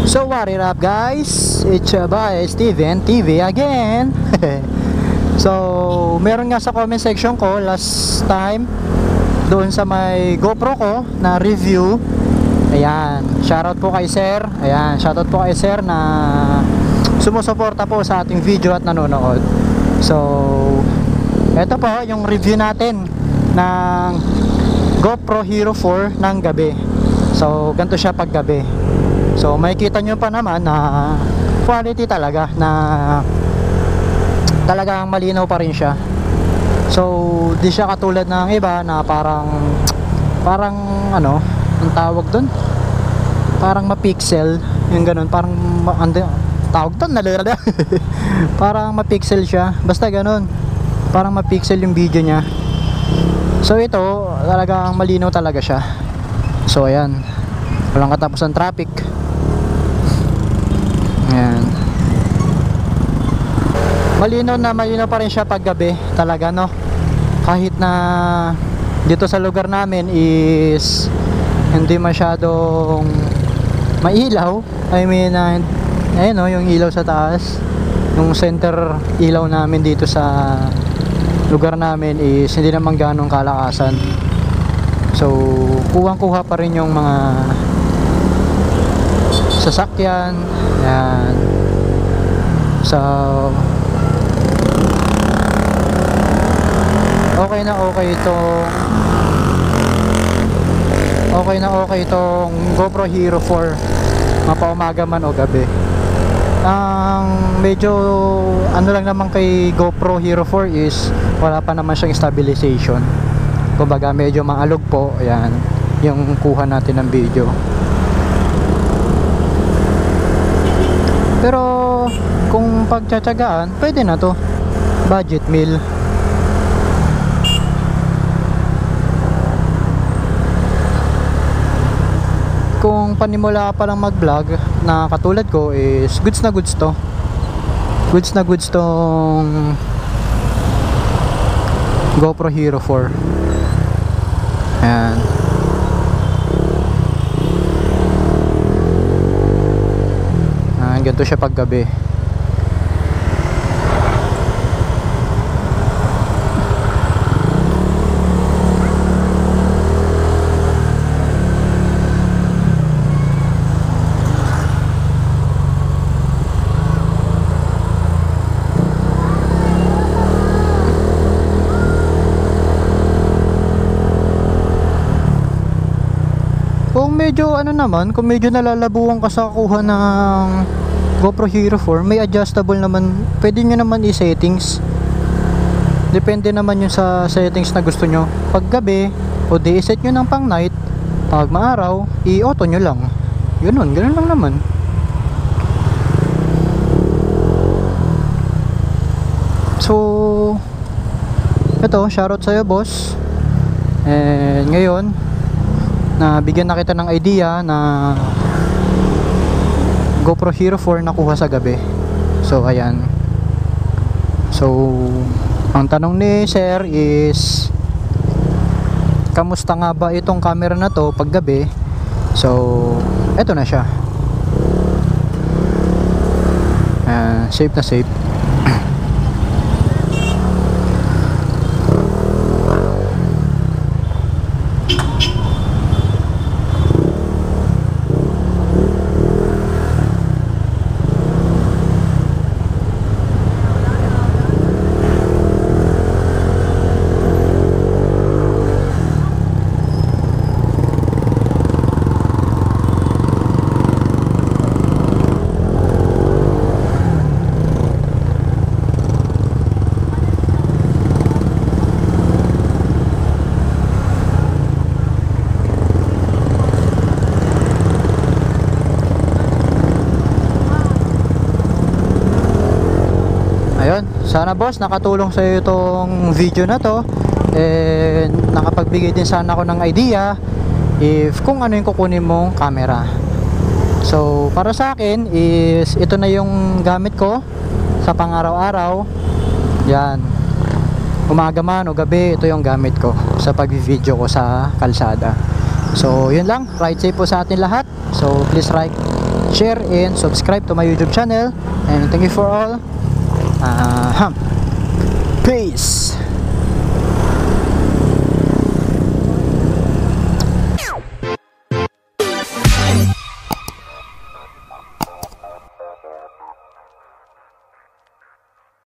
So what it up guys, it's your boy Steven TV again. So meron nga sa comment section ko last time doon sa may GoPro ko na review. Ayan, shoutout po kay sir. Ayan, shoutout po kay sir na sumusuporta po sa ating video at nanonood. So eto po yung review natin ng GoPro Hero 4 ng gabi. So ganito siya pag gabi. So makikita nyo pa naman na quality talaga, na talagang malinaw pa rin siya. So di siya katulad ng iba na parang ano ang tawag doon, parang mapixel yung ganun, parang tawag doon nalala. Parang mapixel siya, basta ganun, parang mapixel yung video niya. So ito talagang malinaw talaga siya. So ayan, walang katapusan traffic. Ayan, malinaw pa rin siya pag gabi talaga, no? Kahit na dito sa lugar namin is hindi masyadong mailaw. I mean, ayun, no, yung ilaw sa taas, yung center ilaw namin dito sa lugar namin is hindi naman ganong kalakasan. So kuhang-kuha pa rin yung mga sasakyan. Yan. So okay na okay itong GoPro Hero 4, mapaumaga man o gabi. Ang medyo ano lang naman kay GoPro Hero 4 is wala pa naman siyang stabilization. Kumbaga medyo maalog po. Ayan, yung kuha natin ng video. Pero kung pagtsatsagaan, pwede na to. Budget meal. Kung panimula pa lang mag-vlog na katulad ko is goods na goods to. Goods na goods tong GoPro Hero 4. Ayan. Ganito siya pag gabi. Kung medyo ano naman, kung medyo nalalabuhan ka sa kuha ng GoPro Hero 4, may adjustable naman, pwede nyo naman i-settings. Depende naman yun sa settings na gusto nyo. Pag gabi, o di i-set nyo ng pang night. Pag maaraw, i-auto nyo lang. Ganun lang naman. So ito, shoutout sa'yo boss. And ngayon na bigyan na kita ng idea na GoPro Hero 4 nakuha sa gabi. So ayan. So ang tanong ni sir is, kamusta nga ba itong camera na to pag gabi? So eto na siya. Safe na safe. Sana boss nakatulong sa iyo itong video na to, and nakapagbigay din sana ako ng idea if kung ano yung kukunin mong camera. So para sa akin is ito na yung gamit ko sa pang-araw-araw. Yan, umaga man o gabi, ito yung gamit ko sa pag-video ko sa kalsada. So yun lang, ride safe po sa atin lahat. So please like, share, and subscribe to my YouTube channel. And thank you for all. Peace.